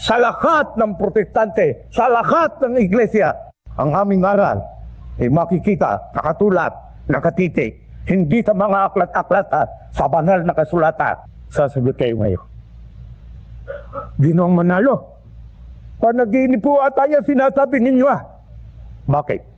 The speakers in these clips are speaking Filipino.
sa lahat ng protestante, sa lahat ng iglesia, ang aming aral ay makikita, nakatulat, nakatitik, hindi sa mga aklat-aklat sa banal na kasulatan. Sasagot kayo ngayon, Ginoong Manalo, panaginip po ata yung sinasabi ninyo Bakit?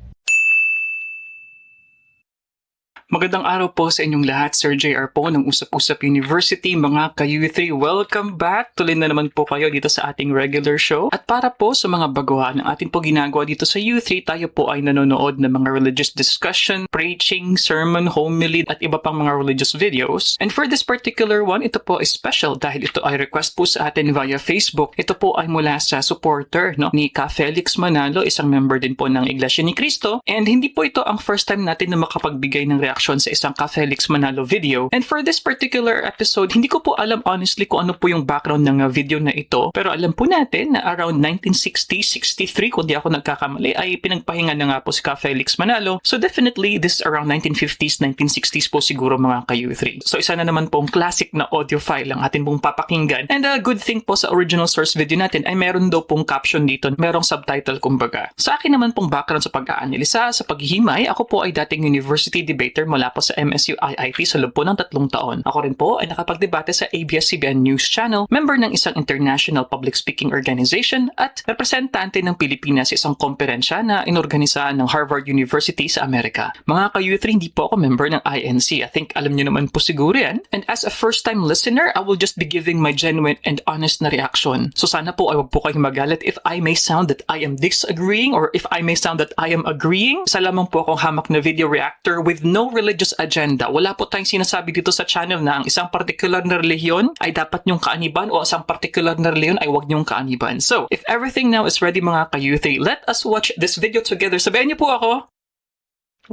Magandang araw po sa inyong lahat. Sir JR po ng Usap-Usap University, mga ka-U3. Welcome back. Tuloy na naman po kayo dito sa ating regular show. At para po sa mga baguhan ng ating po ginagawa dito sa U3, tayo po ay nanonood ng mga religious discussion, preaching, sermon, homily, at iba pang mga religious videos. And for this particular one, ito po is special dahil ito ay request po sa atin via Facebook. Ito po ay mula sa supporter ni Ka Felix Manalo, isang member din po ng Iglesia ni Cristo. And hindi po ito ang first time natin na makapagbigay ng reaction sa isang Ka Felix Manalo video. And for this particular episode, hindi ko po alam honestly kung ano po yung background ng video na ito. Pero alam po natin na around 1960-63, kung di ako nagkakamali, ay pinagpahinga na nga po si Ka Felix Manalo. So definitely, this is around 1950s, 1960s po siguro mga ka-U3. So isa na naman pong classic na audio file ang atin pong papakinggan. And a good thing po sa original source video natin ay meron daw pong caption dito, merong subtitle kumbaga. Sa akin naman pong background sa pag-aanalisa, sa paghihimay, ako po ay dating university debater mula po sa MSU IIT sa loob po ng 3 taon. Ako rin po ay nakapagdebate sa ABS-CBN News Channel, member ng isang international public speaking organization at representante ng Pilipinas sa isang komperensya na inorganisa ng Harvard University sa Amerika. Mga ka-U3, hindi po ako member ng INC. I think alam nyo naman po siguro yan. And as a first-time listener, I will just be giving my genuine and honest na reaction. So sana po ay wag po kayong magalit if I may sound that I am disagreeing or if I may sound that I am agreeing. Isa lamang po akong hamak na video reactor with no religious agenda. Wala po tayong sinasabi dito sa channel na ang isang particular na relihiyon ay dapat nyong kaaniban o isang particular na relihiyon ay wag nyong kaaniban. So, if everything now is ready mga ka-U3, let us watch this video together. Sabayan niyo po ako.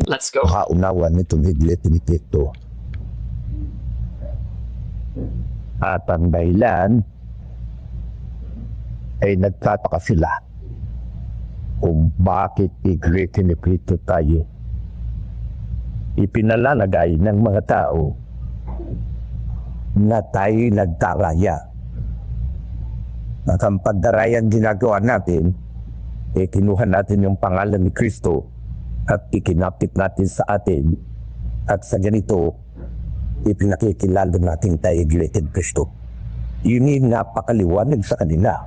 Let's go. Kaunawa nitong Iglesia ni Cristo. At ang dahilan ay nagtataka sila kung bakit Iglesia ni Cristo tayo ipinalalagay ng mga tao na tayo nagdaraya. At ang pagdarayang ginagawa natin, kinuha natin yung pangalan ni Kristo at ikinapit natin sa atin. At sa ganito, ipinakikilala natin tayo Iglesia ni Kristo. Yun yung napakaliwanag sa kanila.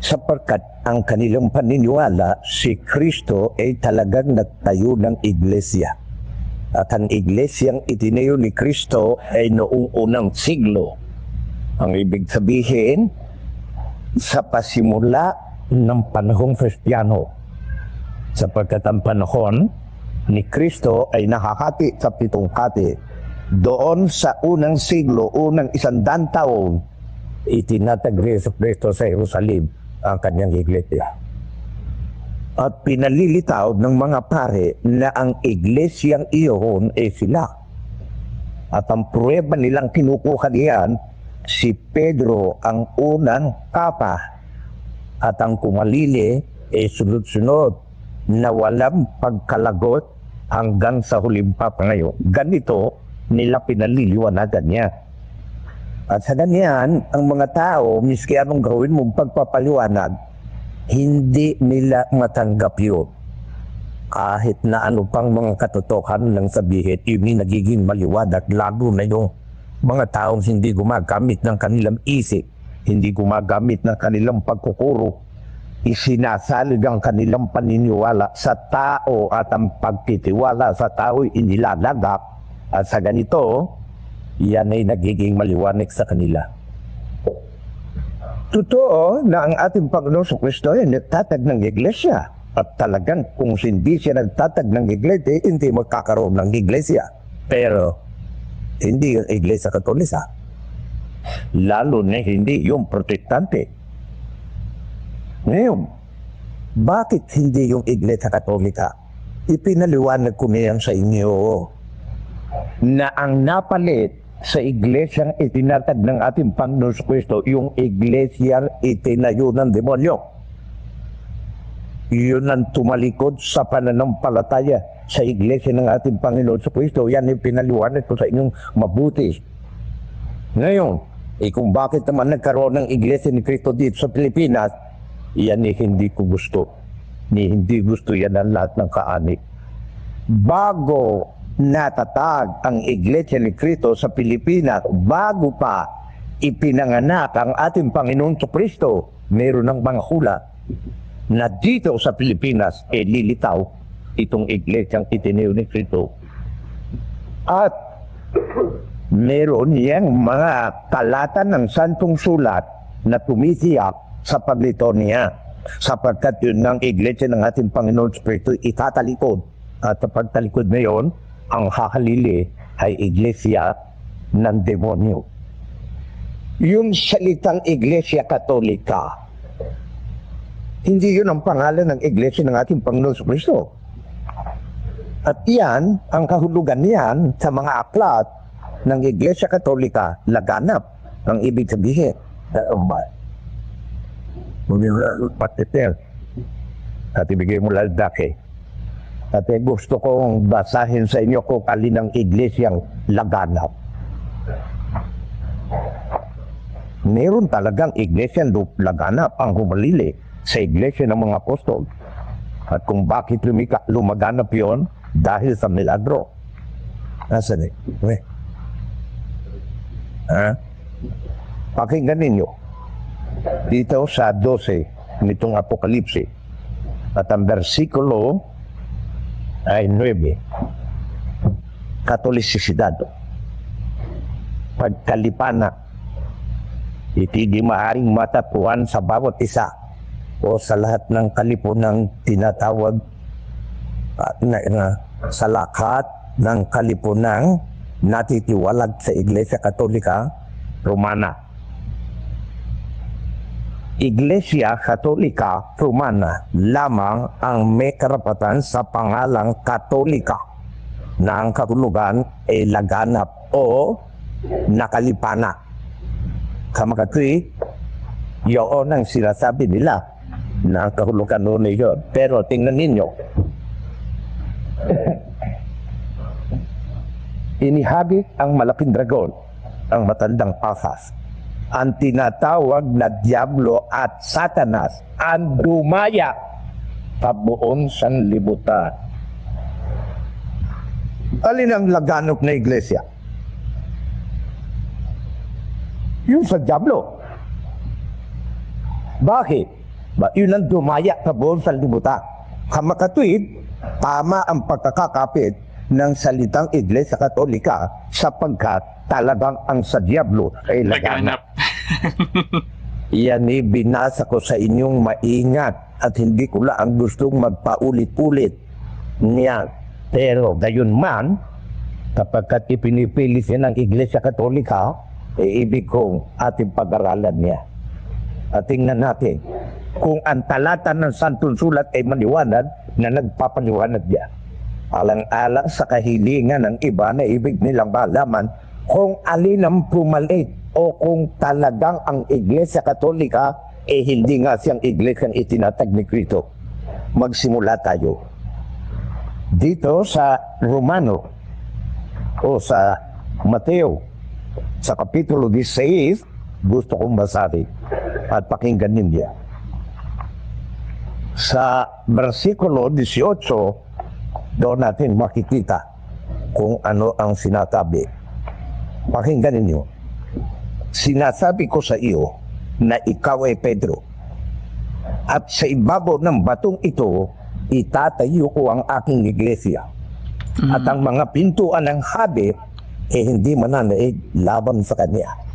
Sapagkat ang kanilang paniniwala, si Kristo ay talagang nagtayo ng iglesia. At ang iglesyang itinayo ni Kristo ay noong unang siglo. Ang ibig sabihin, sa pasimula ng panahong Kristiyano. Sapagkat ang panahon ni Kristo ay nakakati sa 7 kati. Doon sa unang siglo, unang 100 taon, itinatag ni Kristo sa Jerusalem ang kanyang iglesia. At pinalilitaw ng mga pare na ang iglesyang iyon ay sila. At ang pruweba nilang kinukuha niyan, si Pedro ang unang papa. At ang kumalili ay sunod-sunod na walang pagkalagot hanggang sa huling papa ngayon. Ganito nila pinaliliwanagan niya. At sa ganyan, ang mga tao, miski anong gawin mong pagpapaliwanag, hindi nila matanggap yun. Kahit na ano pang mga katotohanan ng sabihin, yun nagiging maliwanag, lalo na yung mga taong hindi gumagamit ng kanilang isip, hindi gumagamit ng kanilang pagkukuro, isinasalig ang kanilang paniniwala sa tao at ang pagtitiwala sa tao inilalagak. At sa ganito, yan ay nagiging maliwanag sa kanila. Totoo na ang ating Panginoon sa Kristo ay nagtatag ng iglesia. At talagang kung hindi siya nagtatag ng iglesia, hindi magkakaroon ng iglesia. Pero hindi yung iglesia katolika. Lalo na hindi yung protestante. Ngayon, bakit hindi yung iglesia katolika? Ipinaliwanag ko niyan sa inyo na ang napalit sa iglesyang itinatag ng ating Panginoon sa Kristo, yung iglesyang itinayo ng demonyo. Yun ang tumalikod sa pananampalataya sa iglesia ng ating Panginoon sa Kristo. Yan yung pinaliwanag ko sa inyong mabuti. Ngayon, Kung bakit naman nagkaroon ng Iglesia ni Cristo dito sa Pilipinas, yan hindi ko gusto. Hindi gusto yan ng lahat ng kaani. Bago natatag ang Iglesia ni Cristo sa Pilipinas, bago pa ipinanganak ang ating Panginoon sa Kristo, meron ng mga hula na dito sa Pilipinas lilitaw itong Iglesyang itineo ni Cristo. At meron yang mga talata ng Santong Sulat na tumitiyak sa paglito niya, sapagkat yun ng Iglesia ng ating Panginoon sa Kristo itatalikod. At sa pagtalikod na yun, ang hahalili ay Iglesia ng demonyo. Yung salitang Iglesia Katolika, hindi yun ang pangalan ng Iglesia ng ating Panginoon sa Kristo. At yan, ang kahulugan niyan sa mga aklat ng Iglesia Katolika, laganap. Ang ibig sabihin, patitel. At ibigay mo lalaki. At gusto kong basahin sa inyo kung alin ang iglesyang laganap. Meron talagang iglesyang laganap ang humalili sa iglesia ng mga apostol. At kung bakit lumaganap yon, dahil sa milagro. Nasaan Pakinggan ninyo. Dito sa 12 nitong Apokalipsi. At ang versikulo ay 9. Katolisidad. Pagkalipana. Hindi maaaring matapuan sa bawat isa o sa lahat ng kalipunang tinatawag sa lahat ng kalipunang natitiwalag sa Iglesia Katolika Romana. Iglesia Katolika Romana lamang ang may karapatan sa pangalang Katolika na ang kahulugan ay laganap o nakalipana. Kamakatwi, yun ang sinasabi nila na ang kahulugan noon yun. Pero tingnan ninyo, inihabit ang malaking dragon, ang matandang pasas, ang tinatawag na Diablo at Satanas, ang dumaya sa buong sanlibutan. Alin ang laganap na iglesia? Yung sa Diablo. Bakit? Yun ang dumaya sa buong sanlibutan. Kamakatwid, tama ang pagkakakapit ng salitang Iglesia Katolika sapagkat talagang ang sa Diablo ay laganap. Yan binasa ko sa inyong maingat at hindi ko lang gustong magpaulit-ulit niyan. Pero gayon man, kapagkat ipinipili siya ng Iglesia Katolika, ibig kong ating pag-aralan niya. At tingnan natin kung ang talata ng Santong Sulat ay maliwanag na nagpapaliwanag niya. Alang-alang sa kahilingan ng iba na ibig nilang malaman kung alin ang pumalit o kung talagang ang Iglesia Katolika hindi nga siyang iglesia itinatag ni Cristo. Magsimula tayo dito sa Romano o sa Mateo sa Kapitulo 16. Gusto kong basahin at pakinggan ninyo. Sa versikulo 18, doon natin makikita kung ano ang sinasabi. Pakinggan ninyo. Sinasabi ko sa iyo na ikaw ay Pedro. At sa ibabaw ng batong ito, itatayo ko ang aking iglesia. At ang mga pintuan ng Hades hindi mananaig laban sa kanya.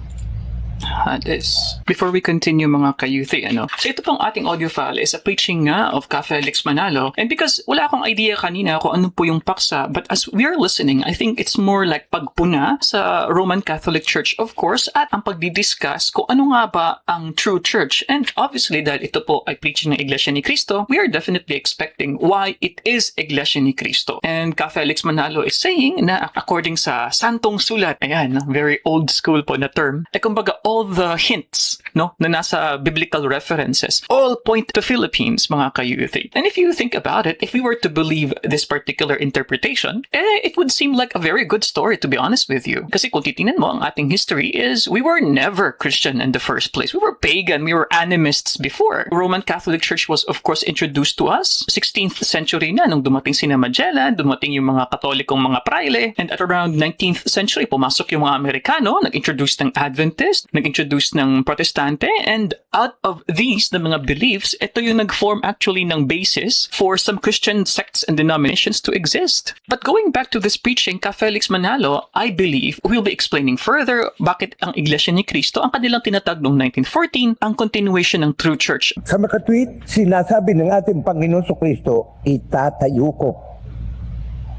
Hades. Before we continue mga ka-youthi, so ito pong ating audio file is a preaching nga of Ka Felix Manalo. And because wala akong idea kanina kung ano po yung paksa, but as we are listening, I think it's more like pagpuna sa Roman Catholic Church, of course, at ang pagdidiscuss kung ano nga ba ang true church. And obviously, dahil ito po ay preaching ng Iglesia ni Cristo, we are definitely expecting why it is Iglesia ni Cristo. And Ka Felix Manalo is saying na according sa Santong Sulat, ayan, very old school po na term, kumbaga all the hints, no, na nasa biblical references all point to Philippines, mga ka-youth. And if you think about it, if we were to believe this particular interpretation, it would seem like a very good story, to be honest with you. Kasi kung titingnan mo, ang ating history is we were never Christian in the first place. We were pagan, we were animists before. Roman Catholic Church was of course introduced to us 16th century na nung dumating sina Magellan, dumating yung mga Katolikong mga praile, and at around 19th century pumasok yung mga Amerikano, nag-introduce ng Adventist, nag-introduce ng Protestante, and out of these na mga beliefs, ito yung nag-form actually ng basis for some Christian sects and denominations to exist. But going back to this preaching, Ka Felix Manalo, I believe we'll be explaining further bakit ang Iglesia ni Cristo ang kanilang tinatag noong 1914 ang continuation ng True Church. Sa makatwid, sinasabi ng ating Panginoon sa Kristo, itatayo ko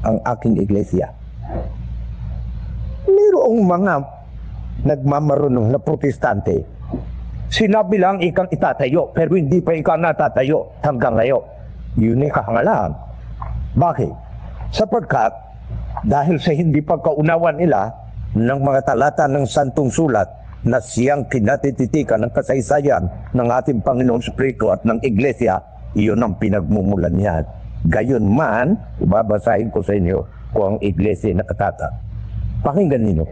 ang aking iglesia. Mayroong mga nagmamarunong na protestante, sinabi lang ikang itatayo, pero hindi pa ikaw natatayo hanggang ngayon. Yun ay kahangalan. Bakit? Sapagkat, dahil sa hindi pagkaunawan nila ng mga talata ng Santong Sulat na siyang kinatititikan ng kasaysayan ng ating Panginoon sa Kristo at ng Iglesia, iyon ang pinagmumulan niyan. Gayon man, babasahin ko sa inyo kung ang Iglesia nakatata. Pakinggan ninyo.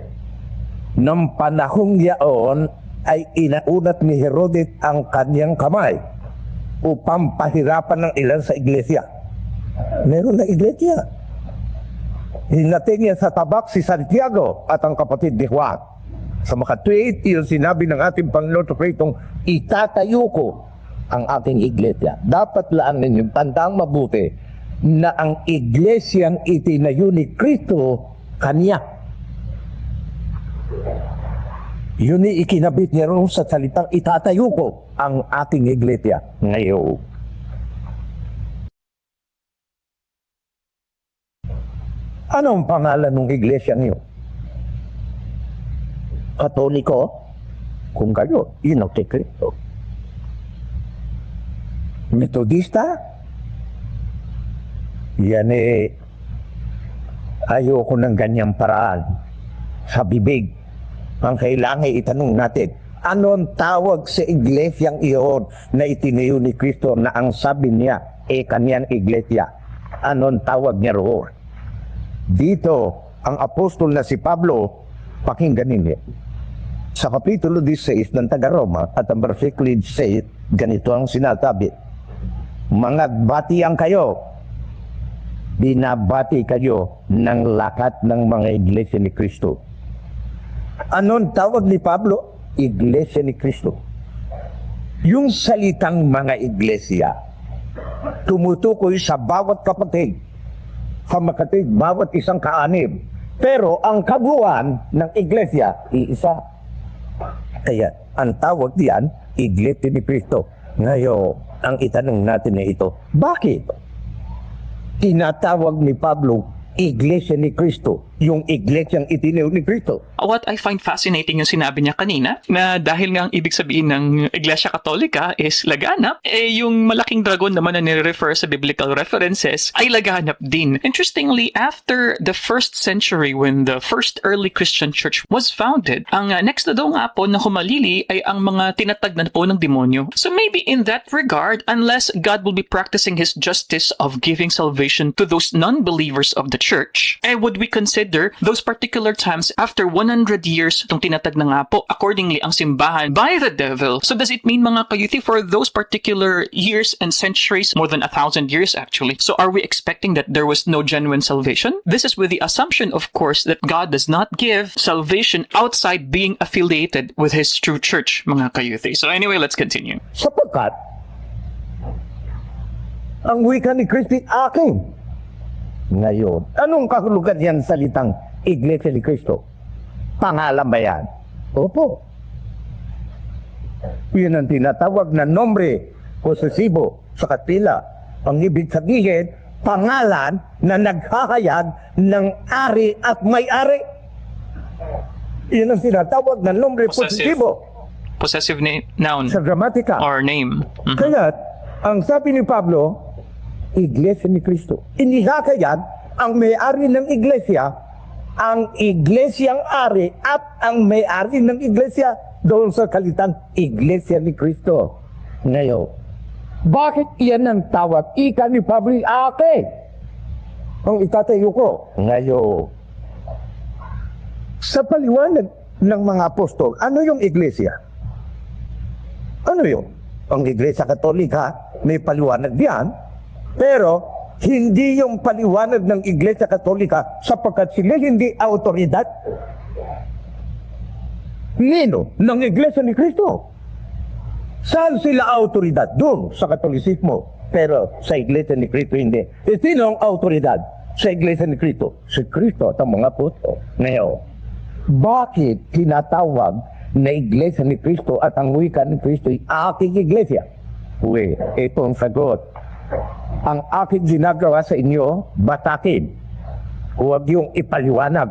Nang panahong yaon ay inaunat ni Herodes ang kanyang kamay upang pahirapan ng ilan sa iglesia. Meron na iglesia. Hinating niya sa tabak si Santiago at ang kapatid ni Juan. Sa makatwid, yung sinabi ng ating Panginoon sa Kristong, itatayo ko ang aking iglesia. Dapat laan ninyo, tandang mabuti, na ang iglesyang itinayo ni Kristo, kanya. Yun ay ikinabit niya rin sa salitang itatayo ko ang ating iglesia ngayon. Anong pangalan ng iglesia niyo? Katoliko? Kung kayo, yun ang Kristo. Metodista? Yan ayoko ng ganyang paraan sa bibig. Ang kailangan itanong natin, anong tawag sa iglesyang iyon na itinayo ni Kristo na ang sabi niya, kanyang iglesia? Anong tawag niya roon? Dito, ang apostol na si Pablo, pakinggan ninyo. Sa kapitulo 16 ng Taga-Roma at ang versikulo 16, ganito ang sinasabi, mga batiang kayo, binabati kayo ng lahat ng mga iglesia ni Kristo. Anong tawag ni Pablo? Iglesia ni Kristo. Yung salitang mga iglesia, tumutukoy sa bawat kapatid, bawat isang kaanib. Pero ang kabuuan ng iglesia, iisa. Kaya, ang tawag diyan, Iglesia ni Kristo. Ngayon, ang itanong natin na ito, bakit tinatawag ni Pablo Iglesia ni Kristo, yung iglesyang itinayo ni Kristo? What I find fascinating yung sinabi niya kanina, na dahil nga ang ibig sabihin ng Iglesia Katolika is laganap, yung malaking dragon naman na nire-refer sa biblical references ay laganap din. Interestingly, after the 1st century when the first early Christian church was founded, ang next na daw nga po na humalili ay ang mga tinatag na po ng demonyo. So maybe in that regard, unless God will be practicing His justice of giving salvation to those non-believers of the church, would we consider those particular times after 100 years itong tinatag na nga po accordingly ang simbahan by the devil? So does it mean, mga kayuti, for those particular years and centuries, more than 1,000 years actually, so are we expecting that there was no genuine salvation? This is with the assumption, of course, that God does not give salvation outside being affiliated with His true church, mga kayuti. So anyway, let's continue. Sapagkat ang wika ni Kristo akin. Ngayon, anong kahulugan yan salitang Iglesia ni Kristo? Pangalan ba yan? Opo. Yun ang tinatawag na nombre posesibo sa katila. Ang ibig sabihin, pangalan na naghahayag ng ari at may-ari. Yun ang tinatawag na nombre posesibo. Possessive noun. Sa gramatika. Or name. Mm-hmm. Kaya, ang sabi ni Pablo, Iglesia ni Kristo. Inihakayan ang may-ari ng iglesia, ang iglesyang ari at ang may-ari ng iglesia, doon sa kalitang Iglesia ni Cristo. Ngayon, bakit iyan ang tawag? Ika ni Pablo, ake. Ang itatayo ko. Ngayon, sa paliwanag ng mga apostol, ano yung Iglesia? Ano yun? Ang Iglesia Katolika, may paliwanag diyan, pero hindi yung paliwanag ng Iglesia Katolika sapagkat sila hindi autoridad. Nino ng Iglesia ni Cristo. Saan sila autoridad? Doon sa Katolisismo. Pero sa Iglesia ni Cristo hindi. Sino ang autoridad sa Iglesia ni Cristo? Si Cristo at ang mga apostol. Ngayon, bakit tinatawag na Iglesia ni Cristo at ang wika ni Cristo ay aking Iglesia? Uy, ito ang sagot. Ang aking ginagawa sa inyo, batakin. Huwag yung ipaliwanag.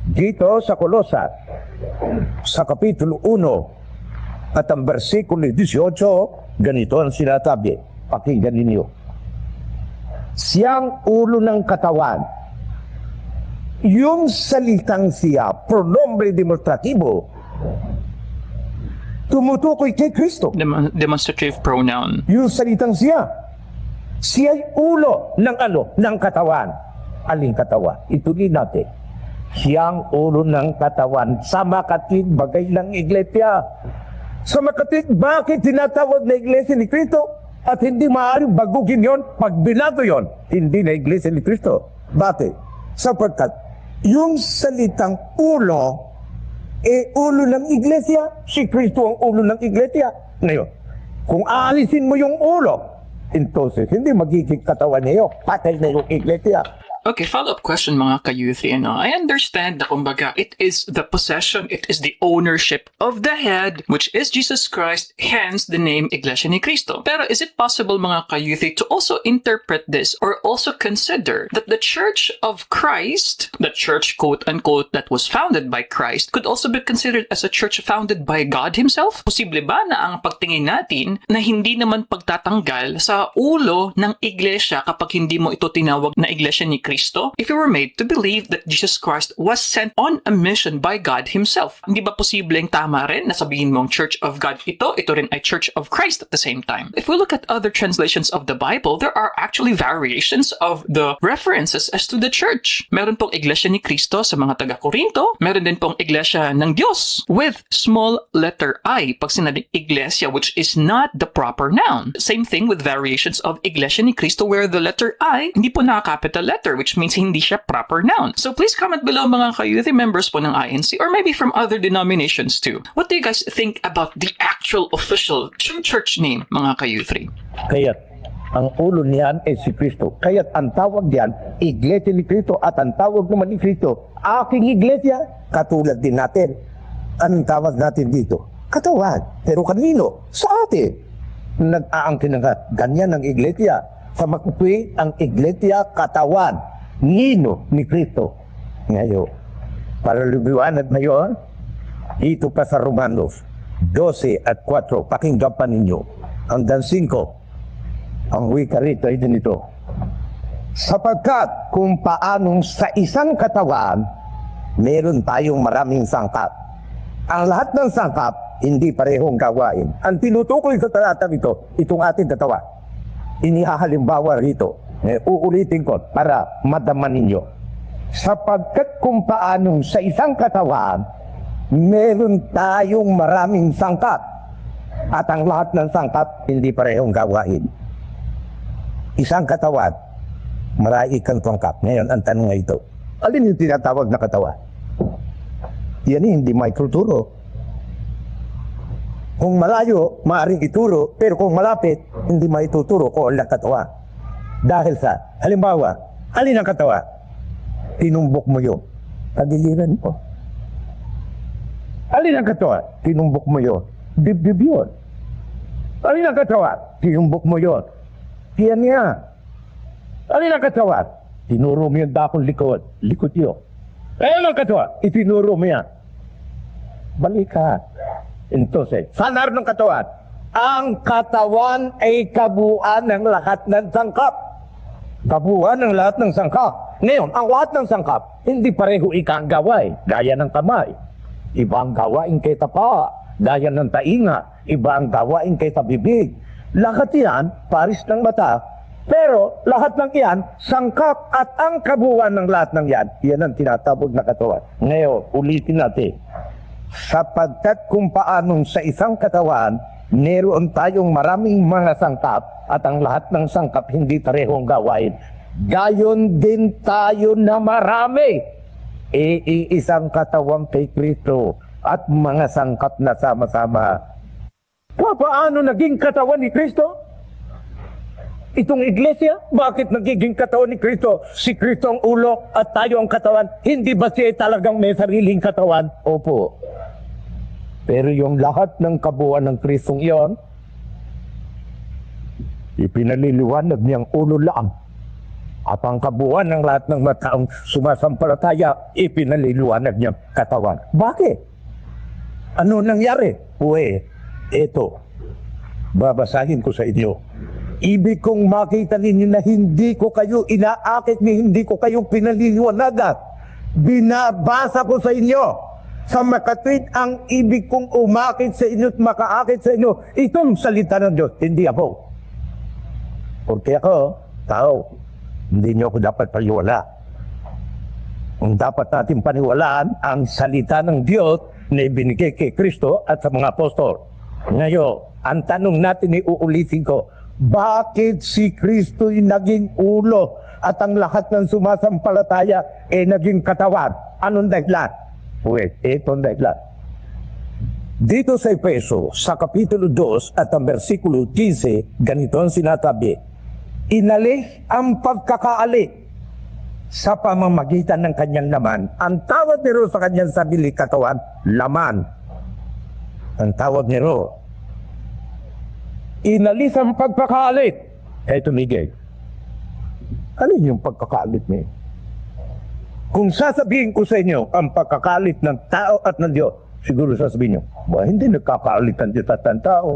Dito sa Kolosa, sa Kapitulo 1, at ang versikulo 18, ganito ang sinasabi. Pakinggan ninyo. Siyang ulo ng katawan. Yung salitang siya, pronombre demonstratibo, tumutukoy kay Kristo. Demonstrative pronoun. Yung salitang siya. Siya'y ulo ng ano? Ng katawan. Aling katawan? Ituloy natin. Siyang ulo ng katawan sa makatid bagay ng iglesia. Sa makatid, bakit tinatawag na iglesia ni Kristo? At hindi maaaring bagugin yon pag binago yon. Hindi na iglesia ni Kristo. Bakit? Sapagkat yung salitang ulo, ulo ng iglesia, si Kristo ang ulo ng iglesia. Ngayon, kung aalisin mo yung ulo, entonces, hindi magiging katawan niyo, patay na yung iglesia. Okay, follow-up question mga ka-youth. I understand na kumbaga, it is the possession, it is the ownership of the head, which is Jesus Christ, hence the name Iglesia ni Cristo. Pero is it possible mga ka-youth to also interpret this or also consider that the Church of Christ, the church quote-unquote that was founded by Christ, could also be considered as a church founded by God Himself? Posible ba na ang pagtingin natin na hindi naman pagtatanggal sa ulo ng iglesia kapag hindi mo ito tinawag na Iglesia ni Cristo if you were made to believe that Jesus Christ was sent on a mission by God Himself? Hindi ba posibleng tama rin na sabihin mong Church of God ito rin ay Church of Christ at the same time? If we look at other translations of the Bible, there are actually variations of the references as to the church. Meron pong Iglesia ni Cristo sa mga taga-Korinto, meron din pong Iglesia ng Diyos with small letter I pag sinabing Iglesia, which is not the proper noun. Same thing with variations of Iglesia ni Cristo where the letter I hindi po naka-capital letter, which means hindi siya proper noun. So please comment below mga ka-youth members po ng INC or maybe from other denominations too. What do you guys think about the actual official true church name mga ka-youth? Kaya't ang ulo niyan ay si Kristo. Kaya't ang tawag diyan, Iglesia ni Kristo, at ang tawag naman ni Kristo, aking iglesia, katulad din natin. Anong tawag natin dito? Katawan. Pero kanino? Sa atin. Nag-aangkin nga, ganyan ang iglesia. Sa makutwi, ang iglesia katawan. Nino ni Kristo. Ngayon, para lumiwanag na yun, dito pa sa Romanos 12 at 4, pakinggan pa ninyo. Hanggang 5, ang wika rito ay ganito. Sapagkat kung paanong sa isang katawan, meron tayong maraming sangkap. Ang lahat ng sangkap, hindi parehong gawain. Ang tinutukoy sa talatang ito, itong ating katawan. Inihahalimbawa rito. Uulitin ko para madaman ninyo. Sapagkat kung paanong sa isang katawan, meron tayong maraming sangkap. At ang lahat ng sangkap, hindi parehong gawain. Isang katawan, marami kang sangkap. Ngayon, ang tanong nga ito, alin yung tinatawag na katawan? Yan hindi may tuturo. Kung malayo, maaaring ituro, pero kung malapit, hindi maituturo kung ang katawan. Dahil sa, halimbawa, alin ang katawan? Tinumbok mo yun. Tagiliran mo. Alin ang katawan? Tinumbok mo yun. Dibdib yun. Alin ang katawan? Tinumbok mo yun. Tiyan niya. Alin ang katawan? Tinuro mo yung dakong likod. Likod yun. Alin ang katawan? Itinuro mo yan. Balikan. Entonces, saan naroon ng katawan? Ang katawan ay kabuuan ng lahat ng sangkap. Kabuuan ng lahat ng sangkap. Ngayon, ang lahat ng sangkap, hindi pareho ikang gaway, gaya ng kamay. iba ang gawain kay tapa, gaya ng tainga, iba ang gawain kay tabibig. Lahat yan, paris ng mata, pero lahat ng yan, sangkap at ang kabuuan ng lahat ng yan, yan ang tinatawag na katawan. Ngayon, ulitin natin. Sapagkat kung paanong sa isang katawan, meron tayong maraming mga sangkap at ang lahat ng sangkap hindi parehong gawain. Gayon din tayo na marami. Iisang katawan kay Kristo at mga sangkap na sama-sama. Paano naging katawan ni Kristo? Itong iglesia, bakit nagiging katawan ni Kristo? Si Kristo ang ulo at tayo ang katawan. Hindi ba siya talagang may sariling katawan? Opo. Pero yung lahat ng kabuuan ng Kristong iyon, ipinaliliwanag niyang ulo lang. At ang kabuuan ng lahat ng mga taong sumasampalataya, ipinaliliwanag niyang katawan. Bakit? Ano nangyari? Ito. Babasahin ko sa inyo. Ibig kong makita ninyo na hindi ko kayo inaakit ni hindi ko kayo pinaliliwanagan. Binabasa ko sa inyo. Sa makatwid ang ibig kong umakit sa inyo at makaakit sa inyo. Itong salita ng Diyos, hindi ako. Porque ako, tao, hindi niyo ako dapat paniwala. Ang dapat natin paniwalaan ang salita ng Diyos na ibinigay kay Kristo at sa mga apostol. Ngayon, ang tanong natin uulitin ko, bakit si Kristo'y naging ulo at ang lahat ng sumasampalataya ay naging katawan? Anong dahilan? Itong dahilan. Dito sa Efeso, sa Kapitulo 2 at ang versikulo 15, ganito ang sinatabi, inalih ang pagkakaali sa pamamagitan ng kanyang laman. Ang tawag nito sa kanyang sarili katawan, laman. Ang tawag nito, inalis ang pagkakaalit. Eto, Miguel. Ano yung pagkakaalit mo? Kung sasabihin ko sa inyo ang pagkakaalit ng tao at ng Diyos, siguro sasabihin nyo, ba, hindi nagkakaalit ang Diyos at ang tao.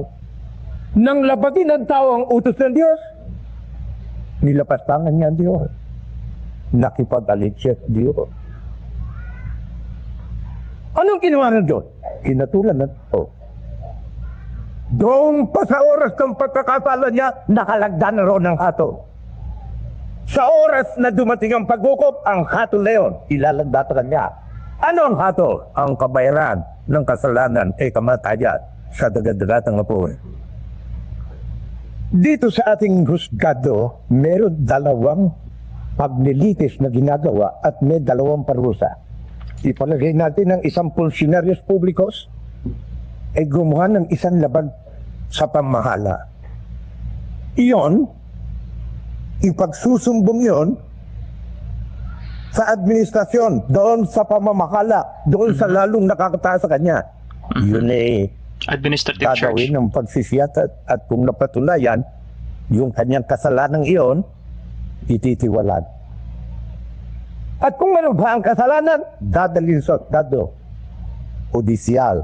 Nang labatin ng tao ang utos ng Diyos, nilapastangan niya ang Diyos. Nakipag-alit siya sa Diyos. Anong ginawa ng Diyos? Kinatulan ng tao. Doon pa sa oras ng pagkakasala niya, nakalagdan na ron ng hatol. Sa oras na dumating ang pagkukop, ang hatol na yun, ilalagdatan niya. Ano ang hatol? Ang kabayaran ng kasalanan ay kamatayan sa dagat-dagatang apoy. Dito sa ating husgado, meron dalawang paglilitis na ginagawa at may dalawang parusa. Ipalagay natin ng isang funcionarios publicos ay gumawa ng isang labag sa pamahala. Iyon, ipagsusumbong yon sa administrasyon, doon sa pamamahala, doon sa lalong nakakataas sa kanya. Yun Administrative charge. gagawin ng pagsisiyat at kung napatunayan, yung kanyang kasalanan iyon, ititiwalan. At kung ano ba ang kasalanan, dadalhin sa dado. Judicial.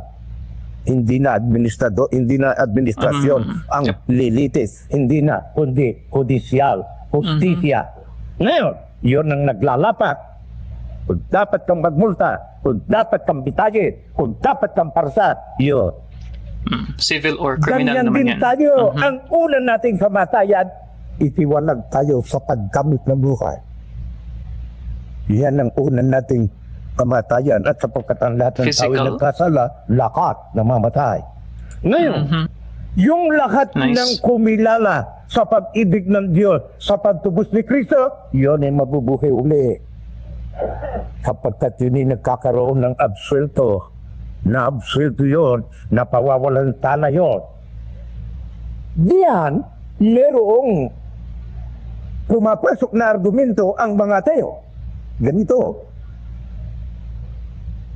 Hindi na administrado, hindi na administrasyon ang lilitis. Hindi na, kundi judicial, justisya. Ngayon, yun ang naglalapat. Kung dapat kang magmulta, kung dapat kang bitayin, kung dapat kang parsa, yun. Civil or criminal Ganyan naman din yan. tayo. Ang una nating kamatayan, itiwalag tayo sa paggamit ng buhay. Yan ang una nating kamatayan at sapagkat ang lahat ng tao Physical? nagkasala, lakat na mamatay. Ngayon, yung lahat Nice. ng kumilala sa pag-ibig ng Diyos, sa pagtubos ni Kristo, yun ay mabubuhay uli. Sapagkat yun ay nagkakaroon ng absuelto. Na absuelto yun, napawawalan tala yun. Diyan, merong pumapasok na argumento ang mga tao. Ganito,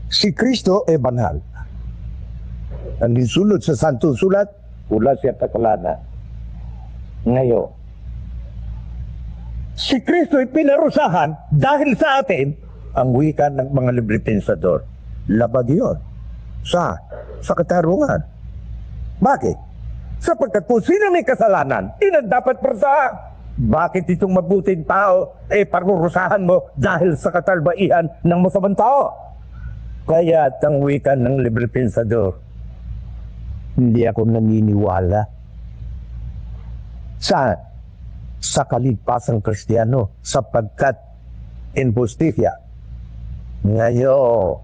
si Kristo ay banal. Ang isulot sa Santong Sulat, wala siya kasalanan. Ngayon, si Kristo ay pinarusahan dahil sa atin ang wika ng mga libre pensador. Labag yun sa katarungan. Bakit? Sapagkat kung sino may kasalanan, ilan dapat parusahan. Bakit itong mabuting tao ay parurusahan mo dahil sa katalbaihan ng masamang tao? Kaya at ang wika ng libre pensador, hindi ako naniniwala sa kaligtasang Kristiyano sapagkat injustisya. Ngayon,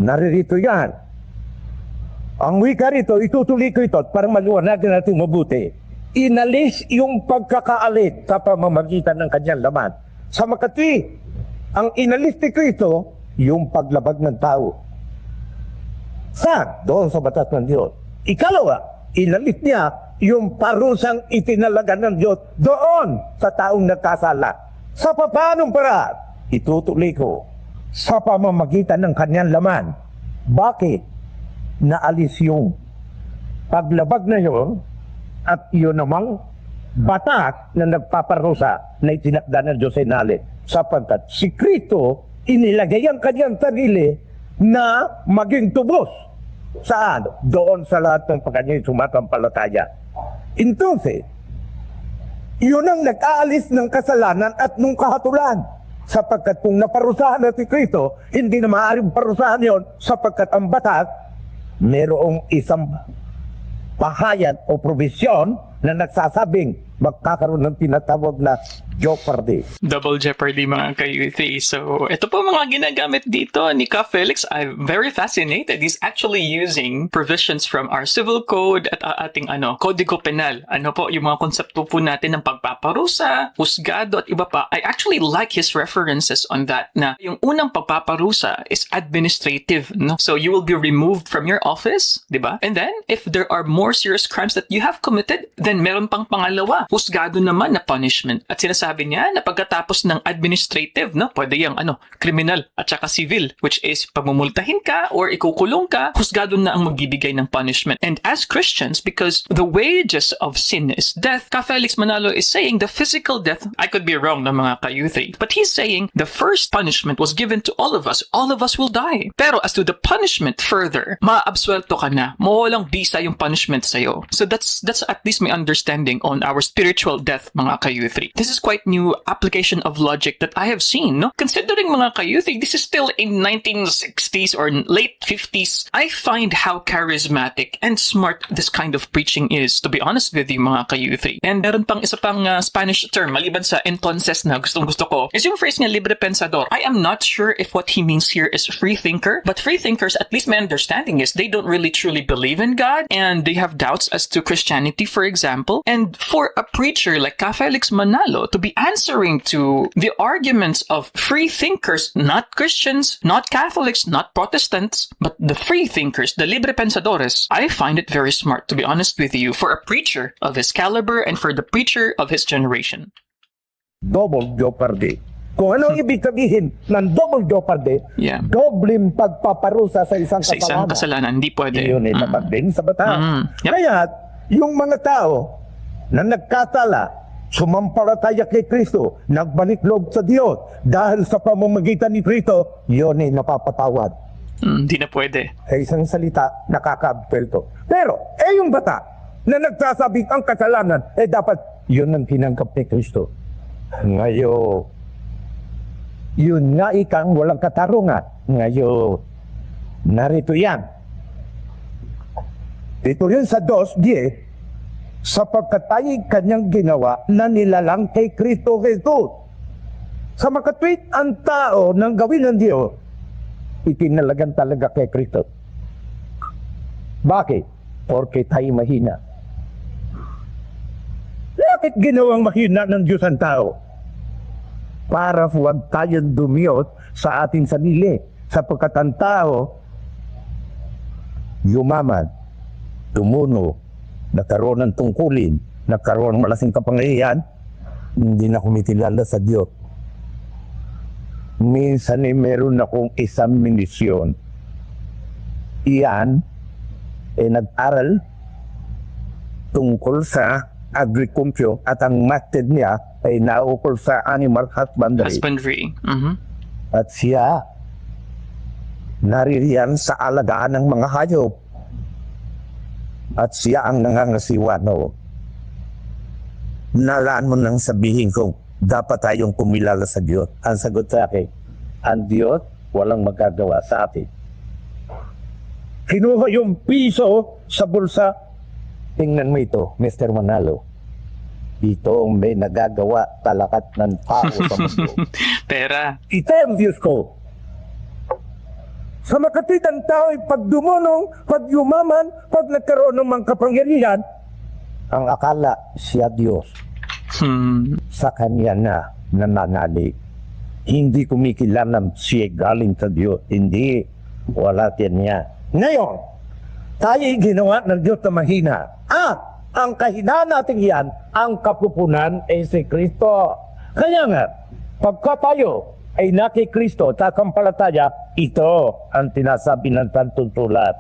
naririto yan. Ang wika rito, itutuloy ko ito para maliwanagan natin mabuti. Inalis yung pagkakaalit sa pamamagitan ng kanyang laman. Sa makatwi, ang inalis ni Kristo, yung paglabag ng tao. Saan? Doon sa batas ng Diyos. Ikalawa, inalis niya yung parusang itinalaga ng Diyos doon sa taong nagkasala. Sa paanong paraan? Itutuloy ko sa pamamagitan ng kanyang laman. Bakit? Naalis yung paglabag na yun at yun namang batas na nagpaparusa na itinakda ng Diyos ay nalit. Sapagkat si Kristo inilagay ang kanyang sarili na maging tubos. Saan? Doon sa lahat ng pagkanyang sumatampalataya. Entonces, yun ang nag-aalis ng kasalanan at nung kahatulan. Sapagkat kung naparusahan na si Kristo, hindi na maaaring parusahan yon sapagkat ang batas mayroong isang pahayag o probisyon na nagsasabing magkakaroon ng tinatawag na jeopardy. Double jeopardy mga ka-UT. So, ito po mga ginagamit dito ni Ka Felix. I'm very fascinated. He's actually using provisions from our civil code at ating kodigo penal. Ano po, yung mga konsepto po natin ng pagpaparusa, husgado at iba pa. I actually like his references on that na yung unang pagpaparusa is administrative. No? So, you will be removed from your office, di ba? And then, if there are more serious crimes that you have committed, then meron pang pangalawa, husgado naman na punishment. At sinasabi niya na pagkatapos ng administrative, no, pwede yung criminal at saka civil, which is pagmumultahin ka or ikukulong ka, husgado na ang magbibigay ng punishment. And as Christians, because the wages of sin is death, Ka Felix Manalo is saying the physical death, I could be wrong ng mga ka-youth, but he's saying the first punishment was given to all of us will die. Pero as to the punishment further, maabsuelto ka na, mawalang bisa yung punishment sa'yo. So that's at least my understanding on our spiritual death, mga ka-youth. This is quite new application of logic that I have seen, no? Considering mga ka-youth, this is still in 1960s or late 50s. I find how charismatic and smart this kind of preaching is, to be honest with you, mga ka-youth. And meron pang isa pang Spanish term, maliban sa entonces na gustong-gusto ko, is yung phrase niya, libre pensador. I am not sure if what he means here is free thinker, but free thinkers, at least my understanding is, they don't really truly believe in God, and they have doubts as to Christianity, for example. And for a preacher like Ka Felix Manalo to be answering to the arguments of free thinkers, not Christians, not Catholics, not Protestants, but the free thinkers, the libre pensadores, I find it very smart, to be honest with you, for a preacher of his caliber and for the preacher of his generation. Double jeopardy. Kung ano ibig sabihin ng double jeopardy, dobleng pagpaparusa sa isang Sa isang kasalanan, hindi pwede. Iyon ay tapat din sa batas. Yep. Kaya, yung mga tao na nagkasala, sumampalataya kay Kristo, nagbalik loob sa Diyos, dahil sa pamamagitan ni Kristo, yun ay napapatawad. Hindi na pwede. Sa isang salita, nakakaabsuelto. Pero, yung bata na nagsasabing ang kasalanan, dapat yun ang tinanggap ni Kristo. Ngayon, yun nga ikang walang katarungan. Ngayon, narito yan. Dito yun sa 2:10, sapagkat tayo'y kanyang ginawa na nilalang kay Kristo Jesus. Sa makatwid ang tao ng gawin ng Diyos, itinalagan talaga kay Kristo. Bakit? Porque tayo mahina. Bakit ginawang mahina ng Diyos ang tao? Para huwag tayong dumiyot sa ating sarili. Sapagkat ang tao, yumaman, tumuno, nagkaroon ng tungkulin, nagkaroon ng malasing kapangyarihan, hindi na kumitilala sa Diyos. Minsan ay meron akong isang minisyon. Iyan ay nag-aral tungkol sa agriculture at ang master niya ay naukol sa animal husbandry. At siya naririyan sa alagaan ng mga hayop. At siya ang nangangasiwa, no? Nalaan mo nang sabihin kong dapat tayong kumilala sa Diyos. Ang sagot sa akin, ang Diyos walang magagawa sa atin. Kinuha yung piso sa bulsa. Tingnan mo ito, Mr. Manalo. Dito ang may nagagawa talakat ng tao sa mundo. Pera. Ito ang views ko. Sa makatitang tao ay pag dumunong, pag yumaman, pag nagkaroon ng mga kapangyarihan, ang akala siya Diyos. Sa kanya na nananalig. Hindi kumikilanam siya galing sa Diyos. Hindi. Wala din niya. Ngayon, tayo ginawa ng Diyos na mahina. At ang kahinaan natin yan, ang kapupunan ay si Kristo. Kaya nga, pagka tayo ay naki Kristo, takampalataya, ito ang tinasabi ng Santong Sulat.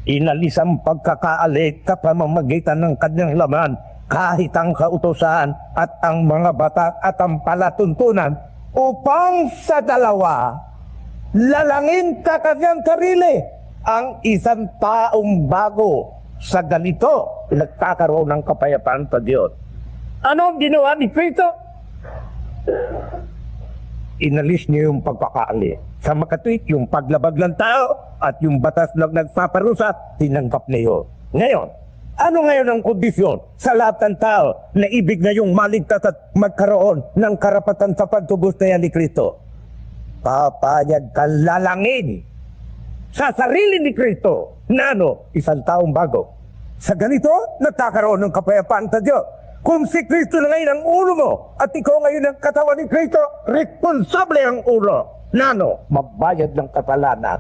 Inalis ang pagkakaalit sa pamamagitan ng kanyang laman, kahit ang kautosan at ang mga batak at ang palatuntunan, upang sa dalawa, lalangin ka kanyang sarili, ang isang taong bago. Sa ganito, nagkakaroon ng kapayapaan sa Diyos. Ano ang ginawa ni Kristo? Inalis niya yung pagkakaali. Sa makatwid, yung paglabag ng tao at yung batas na nagpaparusa, tinanggap niyo. Ngayon, ano ngayon ang kondisyon sa lahat ng tao na ibig na yung maligtas at magkaroon ng karapatan sa pagtubos na yan ni Kristo? Papayag ka lalangin sa sarili ni Kristo na isang taong bago. Sa ganito, nagkakaroon ng kapayapaan sa Diyos. Kung si Kristo na ngayon ang ulo mo at ikaw ngayon ang katawan ni Kristo, responsable ang ulo na magbayad ng kasalanan.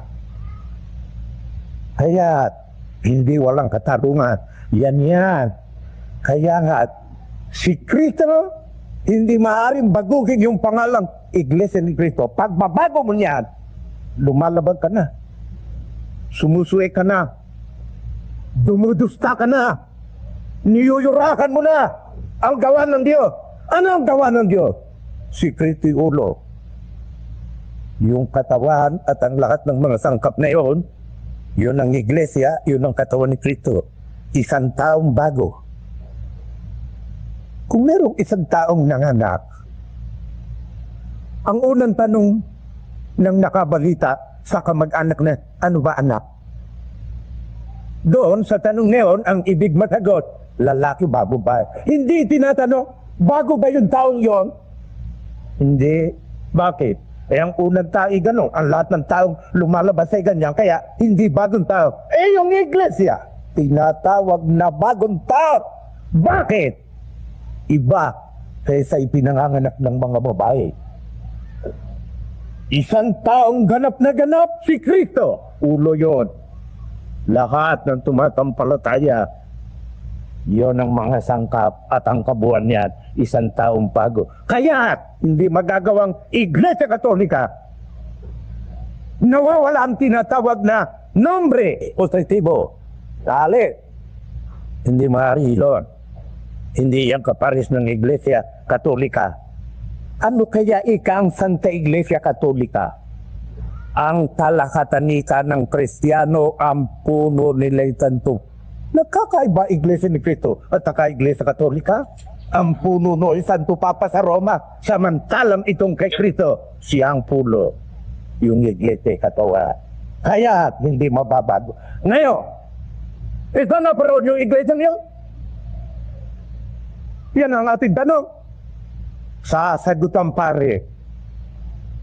Kaya, hindi walang katarungan. Yan. Kaya nga, si Kristo, hindi maaaring baguhin yung pangalang Iglesia ni Kristo. Pag babago mo niyan, lumalabag ka na. Sumusuwi ka na. Dumudusta ka na. Niyuyurakan mo na ang gawa ng Diyos. Ano ang gawa ng Diyos? Si Kristo yung ulo. Yung katawan at ang lahat ng mga sangkap na yun, yun ang iglesia, yun ang katawan ni Kristo. Isang taong bago. Kung merong isang taong nanganak, ang unang tanong ng nakabalita sa kamag-anak na, ano ba anak? Doon sa tanong ngayon, ang ibig matagot, lalaki ba, babae? Hindi tinatanong, bago ba yung taong yon? Hindi. Bakit? Ang unang tao ay gano'n. Ang lahat ng taong lumalabas ay ganyan. Kaya hindi bagong tao. Yung iglesia, tinatawag na bagong tao. Bakit? Iba kaysa ipinanganganak ng mga babae. Isang taong ganap na ganap, si Kristo. Ulo yon. Lahat ng tumatampalataya, yon ang mga sangkap at ang kabuuan niyan, isang taong bago. Kaya hindi magagawang Iglesia Katolika. Nawawala ang tinatawag na nombre positibo. Dali. Hindi maaari yun. Hindi yan kapares ng Iglesia Katolika. Ano kaya ang Santa Iglesia Katolika? Ang kalakatanika ng Kristiyano ang puno nila santo. Nagkakaiba Iglesia ni Cristo at saka Iglesia Katolika? Ang puno no Santo Papa sa Roma, samantalang itong kay Cristo, siyang puno, yung Iglesia Katolika. Kaya hindi mababago. Ngayon, ito na paroon yung Iglesia niyo? Yan ang ating tanong. Sasagutan pare,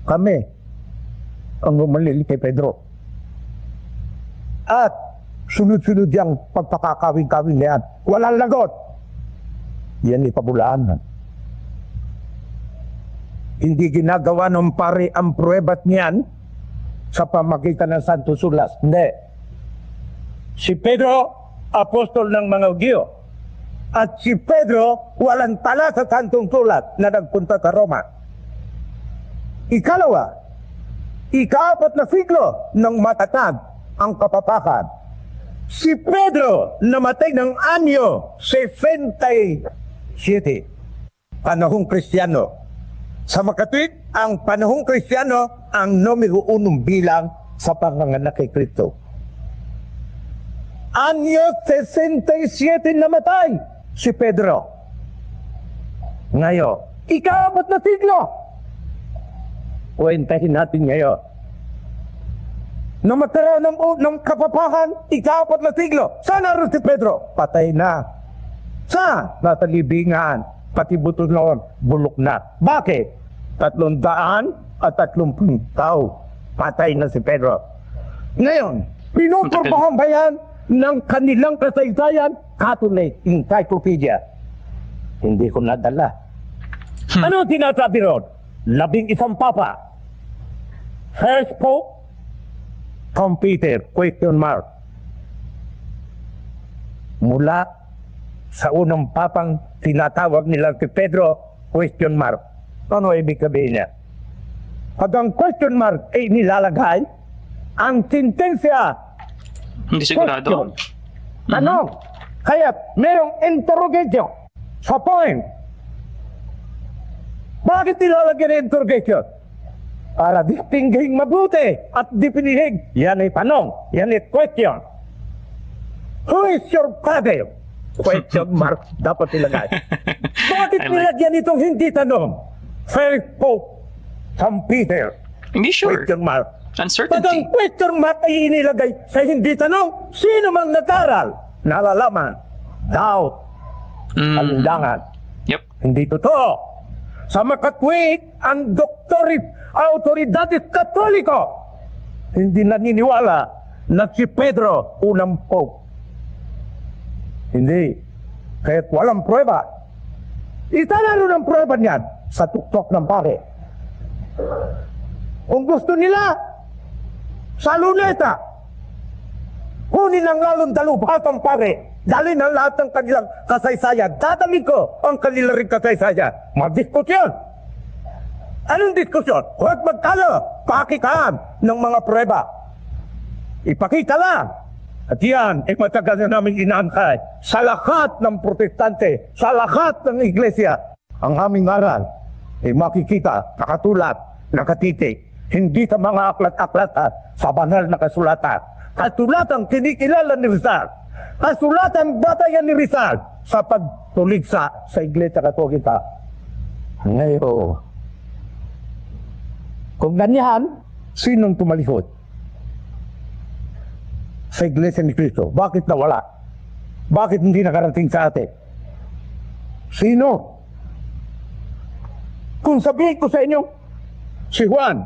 kami ang umalili kay Pedro. At sunod-sunod yung pagpakakawing-kawing na yan. Walang lagot. Yan ipabulaan. Hindi ginagawa ng pare ang pruwebat niyan sa pamagitan ng Santo Sulas. Hindi. Si Pedro, apostol ng mga Hudyo. At si Pedro, walang tala sa Santong Sulat na nagpunta sa Roma. Ikalawa, ika-4 na siglo ng matatag ang kapatakan. Si Pedro namatay ng anyo 67, panahong Kristiyano. Sa makatwid, ang panahong Kristiyano ang numero 1 bilang sa panganganak kay Kristo. Anyo 67 namatay si Pedro. Ngayon, ika-4 na siglo. Kwentahin natin ngayon. na magkaroon ng kapapahan, ika-4 na siglo. Saan naroon si Pedro? Patay na. Sa nasa libingan, pati buto noon, bulok na. Bakit? 330 tao. Patay na si Pedro. Ngayon, pinupurpahan ba yan ng kanilang kasaysayan? Catholic Encyclopedia. Hindi ko nadala. Ano sinasabi ron? 11 papa. First Pope, St. Peter, question mark. Mula sa unang papang tinatawag nila si Pedro, question mark. Ano ibig sabihin niya? Pag ang question mark ay nilalagay, ang sentensya, Hindi sigurado. question, tanong. Kaya merong interrogation sa point. Bakit nilalagyan ng interrogation? Para distinguishing mabuti at dipinihig. Yan ay tanong. Yan ay question. Who is your father? Question mark. Dapat ilagay. Bakit I like- nilagyan itong hindi tanong? First Pope, St. Peter. Hindi sure. Question mark. Pag ang Uncertainty. question mark ay inilagay sa hindi tanong, sino mang nag-aral, nalalaman, doubt, alindangan. Yep. Hindi totoo. Sa makatwid, ang autoridades katoliko hindi naniniwala na si Pedro unang pope. Hindi. Kahit walang prueba. Itanalo ng prueba niyan sa tuktok ng pare. Kung gusto nila, sa luneta, kunin ang lalong dalubhatang pare. Dali ng lahat ng kanilang kasaysayan. Dadali ko ang kanilang rin kasaysayan. Magdiskusyon. Anong diskusyon? Huwag magkalo. Pakitaan ng mga prueba. Ipakita lang. At yan, ay matagal na namin inaantay. Sa lahat ng protestante, sa lahat ng iglesia, ang aming aral ay makikita, nakatulat, nakatitik. Hindi sa mga aklat-aklatan, sa banal na kasulatan. Kasulatan kinikilala ni Rizal. Kasulatan batayan ni Rizal sa pagtuligsa sa Iglesia Katolika. Ngayon, kung ganyan, sinong tumalikod sa Iglesia ni Cristo? Bakit nawala? Bakit hindi nakarating sa atin? Sino? Kung sabihin ko sa inyo, si Juan,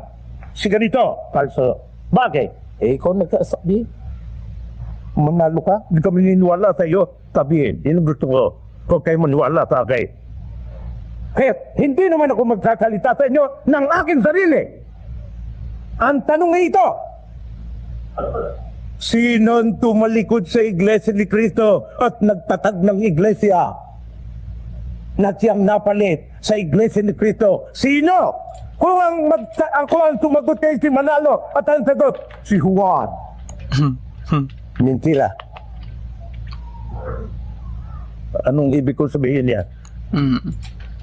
si ganito, falso. Bakit? Ikaw nagsasabi. Manalo ka? Hindi kami niniwala sa iyo. Sabihin, yun ang gusto ko. Kung kayo maniwala sa akin. Kaya hindi naman ako magsasalita sa inyo ng aking sarili. Ang tanong ay ito. Sino'ng tumalikod sa Iglesia ni Cristo at nagtatag ng Iglesia na siyang napalit sa Iglesia ni Cristo? Sino? Kung ang sumagot kay si Manalo at ang sagot, si Juan. Mentira. Anong ibig ko sabihin niya?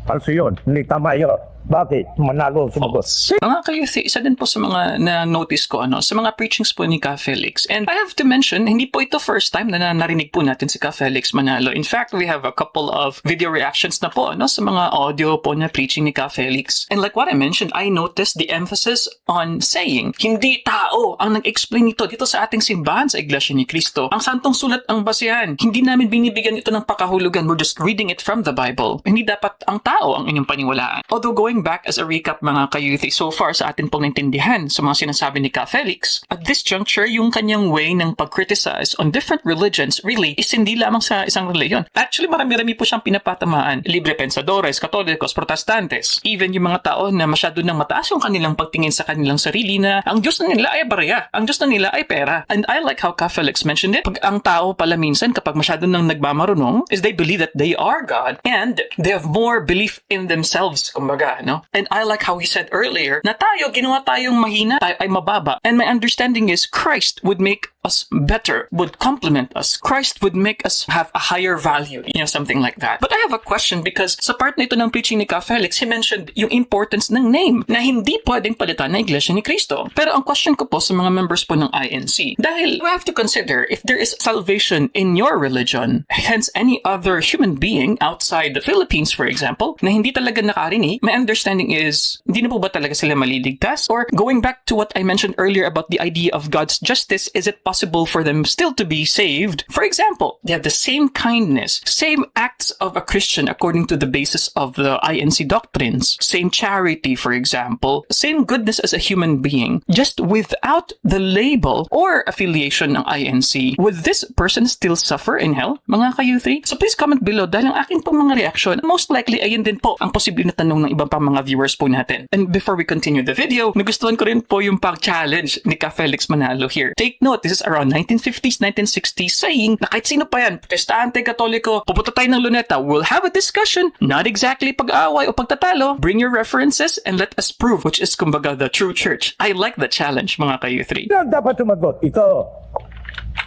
Falso yun. Hindi tama yun. Bakit? Manalo sumagot. Mga kayuthi, isa din po sa mga na-notice ko sa mga preachings po ni Ka Felix. And I have to mention, hindi po ito first time na narinig po natin si Ka Felix Manalo. In fact, we have a couple of video reactions na po sa mga audio po na preaching ni Ka Felix. And like what I mentioned, I noticed the emphasis on saying, hindi tao ang nag-explain nito dito sa ating simbahan sa Iglesia ni Cristo. Ang Santong Sulat ang basehan. Hindi namin binibigyan ito ng pakahulugan. We're just reading it from the Bible. Hindi dapat ang tao ang inyong paniwalaan. Although going back as a recap mga kayuthi, so far sa atin pong naintindihan sa mga sinasabi ni Ka Felix, at this juncture, yung kanyang way ng pag-criticize on different religions really is hindi lamang sa isang reliyon. Actually, marami-rami po siyang pinapatamaan. Libre pensadores, katolikos, protestantes, even yung mga tao na masyado nang mataas yung kanilang pagtingin sa kanilang sarili na ang Diyos na nila ay barya, ang Diyos na nila ay pera. And I like how Ka Felix mentioned it. Pag ang tao pala minsan kapag masyado nang nagmamarunong is they believe that they are God and they have more belief in themselves, kumbaga, no? And I like how he said earlier na tayo, ginawa tayong mahina, tayo ay mababa. And my understanding is Christ would make us better, would complement us. Christ would make us have a higher value, something like that. But I have a question because sa part na ito ng preaching ni Ka Felix, he mentioned yung importance ng name na hindi pwedeng palitan na Iglesia ni Cristo. Pero ang question ko po sa mga members po ng INC, dahil we have to consider if there is salvation in your religion, hence any other human being outside the Philippines, for example, na hindi talaga nakarinig, my understanding is, hindi na po ba talaga sila maliligtas? Or going back to what I mentioned earlier about the idea of God's justice, is it possible for them still to be saved? For example, they have the same kindness, same acts of a Christian according to the basis of the INC doctrines, same charity, for example, same goodness as a human being, just without the label or affiliation ng INC. Would this person still suffer in hell, mga ka-U3? So please comment below dahil ang akin pong mga reaction, most likely ayun din po ang posible na tanong ng ibang pa mga viewers po natin. And before we continue the video, nagustuhan ko rin po yung pag-challenge ni Ka Felix Manalo here. Take note, this is around 1950s, 1960s, saying na kahit sino pa yan, protestante, katoliko, pupunta tayo ng luneta, we'll have a discussion, not exactly pag-aaway o pagtatalo, bring your references and let us prove which is kumbaga the true church. I like the challenge, mga ka-U3. Yan dapat sumagot. Ito,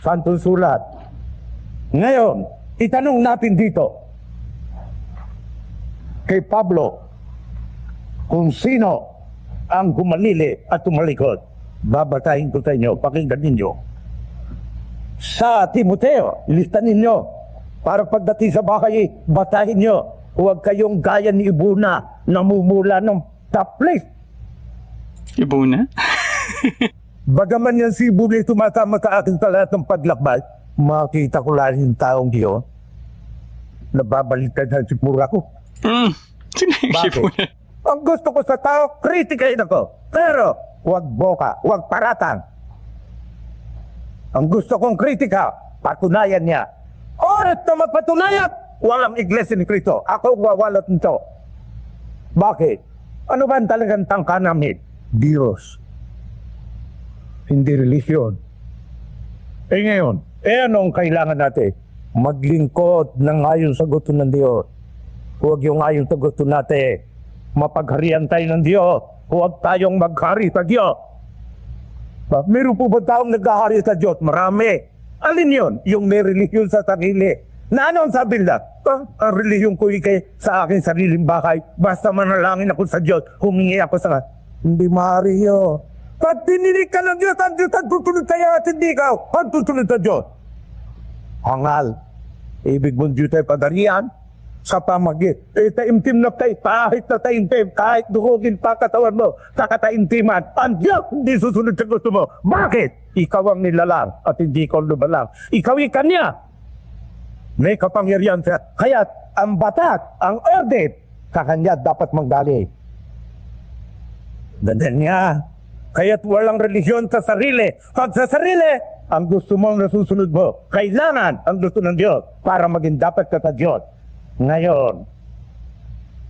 Santong Sulat. Ngayon, itanong natin dito kay Pablo kung sino ang gumalili at tumalikod. Babatahin ko sa inyo, pakinggan ninyo. Sa Timoteo, listan ninyo para pagdating sa bahay, batahin nyo. Huwag kayong gaya ni Ibuna namumula ng taplis. Ibuna? Bagaman yan si Ibuna tumatama sa akin sa lahat ng paglakbay, makita ko lang yung taong diyo, nababaliktad sa sipura ko. Sino yung Bakit? Ibuna? Ang gusto ko sa tao, kritikahin ako. Pero, huwag boka, huwag paratang. Ang gusto kong kritika, patunayan niya. Oras na mapatunayan, walang Iglesia ni Cristo. Ako wawalat nito. Bakit? Ano ba ang talagang tangka namin? Diyos. Hindi relisyon. Ngayon, anong kailangan natin? Maglingkod ng ayon sa gusto ng Diyos. Huwag yung ayon sa gusto natin. Mapagharian tayo ng Diyos. Huwag tayong maghari sa Diyos. Meron po ba taong naghahari sa Diyos? Marami. Alin yun? Yung may relihiyon sa sarili. Na ano ang sabi nila? Ang relihiyon ko ikay sa aking sariling bahay. Basta manalangin ako sa Diyos. Humingi ako sa... Hindi maaari yun. Pag dininig ka ng Diyos, ang Diyos ang tutunod tayo at hindi ikaw. Ang tutunod sa Diyos. Hangal. Ibig mong Diyos ay padarian sa pamagit. Taimtim na tayo, kahit na taimtim, kahit dukugin pa katawan mo, sa kataimtiman, ang Diyos hindi susunod sa gusto mo. Bakit? Ikaw ang nilalang at hindi ikaw lumalang. Ikaw Kanya. May kapangyarihan siya. Kaya ang batat, ang audit, sa Kanya dapat manggali. Ganyan niya. Kaya't walang relihiyon sa sarili. Pag sa sarili, ang gusto mo ang nasusunod mo. Kailangan ang gusto ng Diyos para maging dapat ka sa Diyos. Ngayon,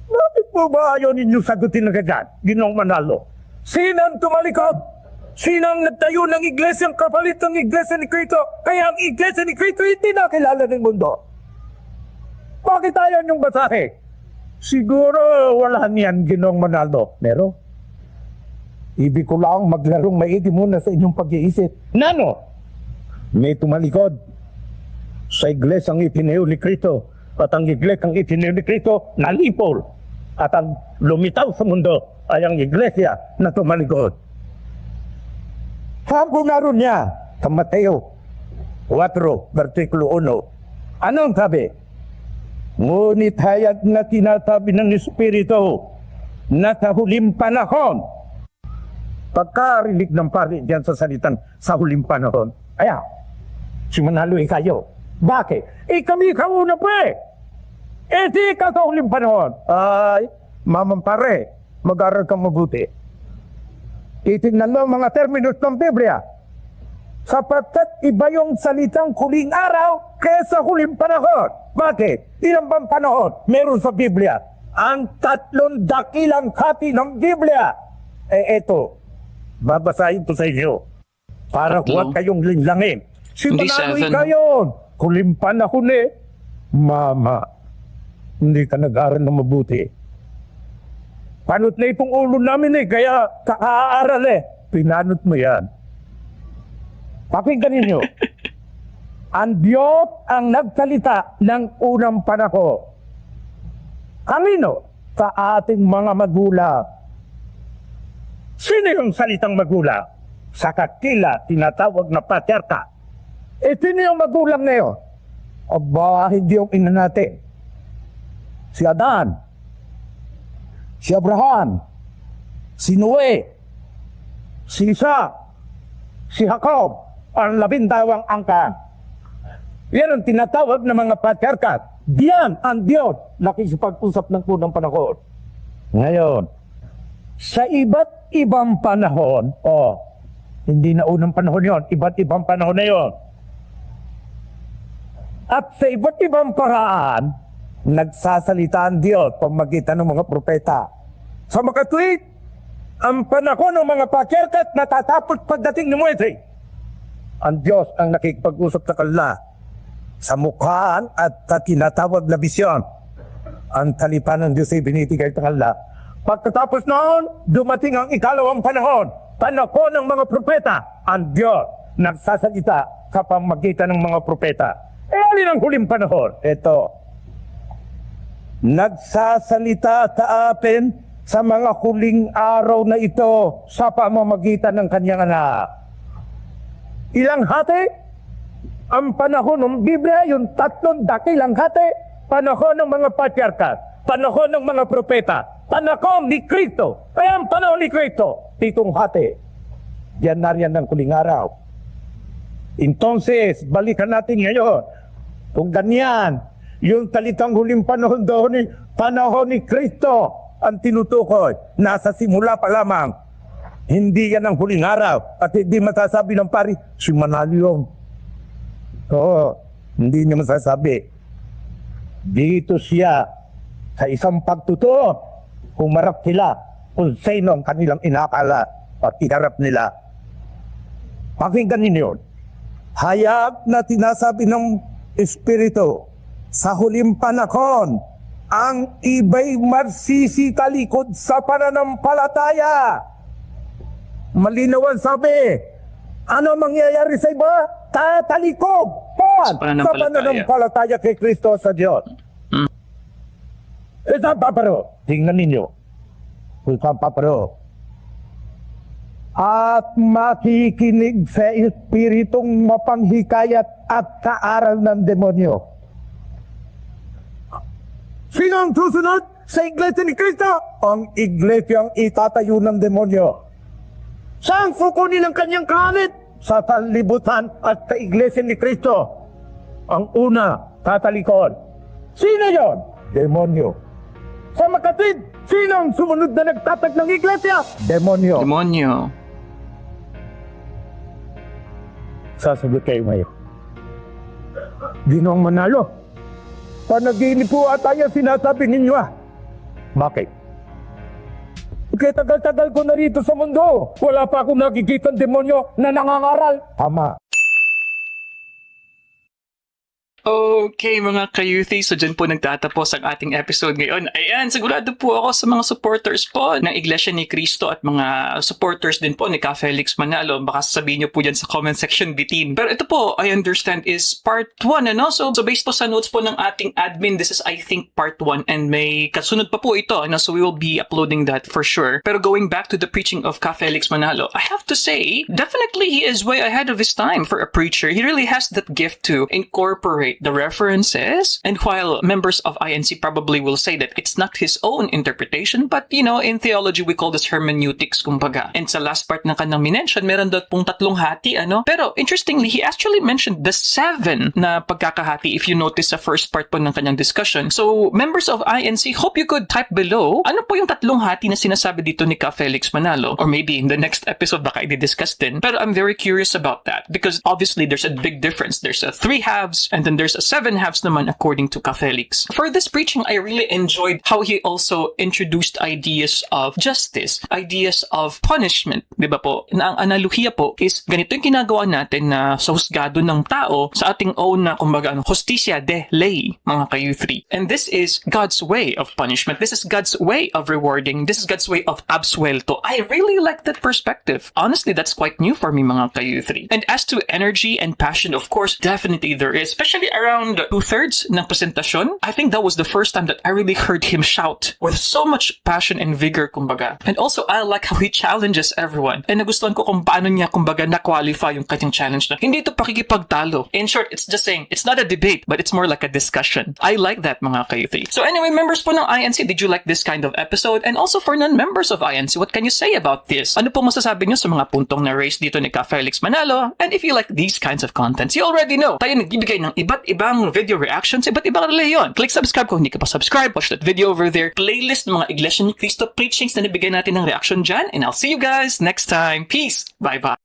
bakit po ba ayaw ninyo sagutin na ganyan? Ginoong Manalo. Sino ang tumalikod? Sino ang nagtayo ng iglesia, ang kapalit ng iglesia ni Cristo? Kaya ang iglesia ni Cristo hindi nakilala ng mundo. Bakit ayaw niyong basahin? Siguro wala niyan, Ginoong Manalo. Meron. Ibig ko lang maglarong maigi muna sa inyong pag-iisip. Nano? May tumalikod sa iglesia ang itinayo ni Cristo. At ang iglesia ang itinayo ni Cristo nalipol. At ang lumitaw sa mundo ay ang iglesia na tumalikod. Sabi naroon niya sa Mateo 4, versikulo 1. Anong sabi? Ngunit hayag na tinatabi ng Espiritu na sa huling panahon. Pagkarinig ng pari diyan sa salitan sa huling panahon. Kaya, si Manalo kayo. Bakit? Kami kauna pa eh. Di ka sa huling panahon. Ay, mamang pare, mag-aral kang mabuti. Titignan mo mga terminus ng Biblia. Sapagkat iba yung salitang huling araw kaysa huling panahon. Bakit? Ilang bang panahon meron sa Biblia? Ang 3 dakilang hati ng Biblia. Eto, babasahin ko sa inyo. Para huwag kayong linlangin. Si Hindi Manalo 7. kayo. Huling panahon eh. Mama, hindi ka nag-aaral na mabuti. Panot na itong ulo namin eh, kaya kakaaral eh. Pinanot mo yan. Pakinggan ninyo. Ang Diyos ang nagsalita ng unang panahon. Kanino? Sa ating mga magulang. Sino yung salitang magulang? Sa kakila, tinatawag na patriarka. Sino yung magulang ngayon? Aba, hindi yung ina natin. Si Adan, si Abraham, si Noe, si Isa, si Jacob, ang 12 angkan. Yan ang tinatawag ng mga patriarkat. Diyan ang Diyos nakikipag-usap ng unang panahon. Ngayon, sa iba't ibang panahon, hindi na unang panahon yon, iba't ibang panahon na yon. At sa iba't ibang paraan, nagsasalita ang Diyos pamagitan ng mga propeta. Sa makatwid, ang panahon ng mga patriarkat natatapos pagdating ni Moises. Ang Diyos ang nakikipag-usap sa kanila sa mukhaan at sa tinatawag na bisyon. Ang talipan ng Diyos ay binibigay sa kanila. Pagkatapos noon, dumating ang ikalawang panahon ng mga propeta. Ang Diyos nagsasalita sa pamagitan ng mga propeta. Alin ang huling panahon? Ito. Nagsasalita sa atin sa mga huling araw na ito sa pamamagitan ng kanyang anak. Ilang hati? Ang panahon ng Biblia, yung 3 dakilang hati, panahon ng mga patriarkat, panahon ng mga propeta, panahon ni Kristo. Kaya ang panahon ni Kristo, 7 hati. Yan na riyan ng huling araw. Entonces, balikan natin ngayon. Kung ganyan, yung talitang huling panahon doon, panahon ni Kristo ang tinutukoy. Nasa simula pa lamang. Hindi yan ang huling araw. At hindi masasabi ng pari, si Manalyo. Oo, hindi niya masasabi. Dito siya sa isang pagtuturo, humarap sila kung sino ang kanilang inakala at iharap nila. Pakinggan ninyo, hayag na tinasabi ng Espiritu, sa huling panahon, ang iba'y marsisitalikod sa pananampalataya. Malinaw ang sabi. Ano mangyayari sa iba? Tatalikod sa pananampalataya kay Kristo sa Diyos. Ito ang paparo. Tingnan ninyo. Ito ang paparo. At makikinig sa espiritong mapanghikayat at kaaral ng demonyo. Sino ang susunod sa iglesia ni Kristo? Ang iglesia ang itatayo ng demonyo. Saan kukunin ang kanyang kahalit? Sa sanlibutan at sa iglesia ni Kristo. Ang una, tatalikod. Sino yon? Demonyo. Sa makatwid, sino ang sumunod na nagtatag ng iglesia? Demonyo. Demonyo. Sasagot kayo ngayon. Ginoong Manalo, panaginip po at tayo sinasabi ninyo Bakit? Kaya tagal-tagal ko na rito sa mundo. Wala pa akong nakikitang demonyo na nangangaral. Tama. Okay mga ka-youthy, so dyan po nagtatapos ang ating episode ngayon. Ayan, sigurado po ako sa mga supporters po ng Iglesia ni Cristo at mga supporters din po ni Ka Felix Manalo. Baka sabihin nyo po dyan sa comment section bitin. Pero ito po, I understand is part 1, ano? So based po sa notes po ng ating admin, this is I think part 1 and may kasunod pa po ito, ano? So we will be uploading that for sure. Pero going back to the preaching of Ka Felix Manalo, I have to say, definitely he is way ahead of his time for a preacher. He really has that gift to incorporate the references, and while members of INC probably will say that it's not his own interpretation, but you know, in theology we call this hermeneutics, kumbaga. And sa last part ng kanyang minention, meron daw pong 3 hati, ano? Pero interestingly, he actually mentioned the 7 na pagkakahati if you notice sa first part po ng kanyang discussion. So, members of INC, hope you could type below, ano po yung 3 hati na sinasabi dito ni Ka Felix Manalo? Or maybe in the next episode baka i-discuss din. Pero I'm very curious about that because obviously there's a big difference. There's a 3 halves and then there's there's 7 halves naman according to Catholics. For this preaching, I really enjoyed how he also introduced ideas of justice, ideas of punishment. Diba po? Na ang analohiya po is ganito yung ginagawa natin na sa husgado ng tao sa ating own na kumbaga justicia de ley, mga ka-U3. And this is God's way of punishment. This is God's way of rewarding. This is God's way of absuelto. I really like that perspective. Honestly, that's quite new for me, mga ka-U3. And as to energy and passion, of course, definitely there is. Especially around 2/3 ng presentasyon. I think that was the first time that I really heard him shout with so much passion and vigor, kumbaga. And also, I like how he challenges everyone. And nagustuhan ko kung paano niya, kumbaga, na-qualify yung kanyang challenge na hindi ito pakikipagtalo. In short, it's just saying, it's not a debate, but it's more like a discussion. I like that, mga ka-U3. So anyway, members po ng INC, did you like this kind of episode? And also for non-members of INC, what can you say about this? Ano po masasabi niyo sa mga puntong na-raise dito ni Ka Felix Manalo? And if you like these kinds of contents, you already know, tayo nagbibigay ng iba't ibang video reactions, iba't ibang reliyon. Click subscribe kung hindi ka pa subscribe. Watch that video over there. Playlist ng mga Iglesia ni Cristo preachings na nabigay natin ng reaction dyan. And I'll see you guys next time. Peace. Bye-bye.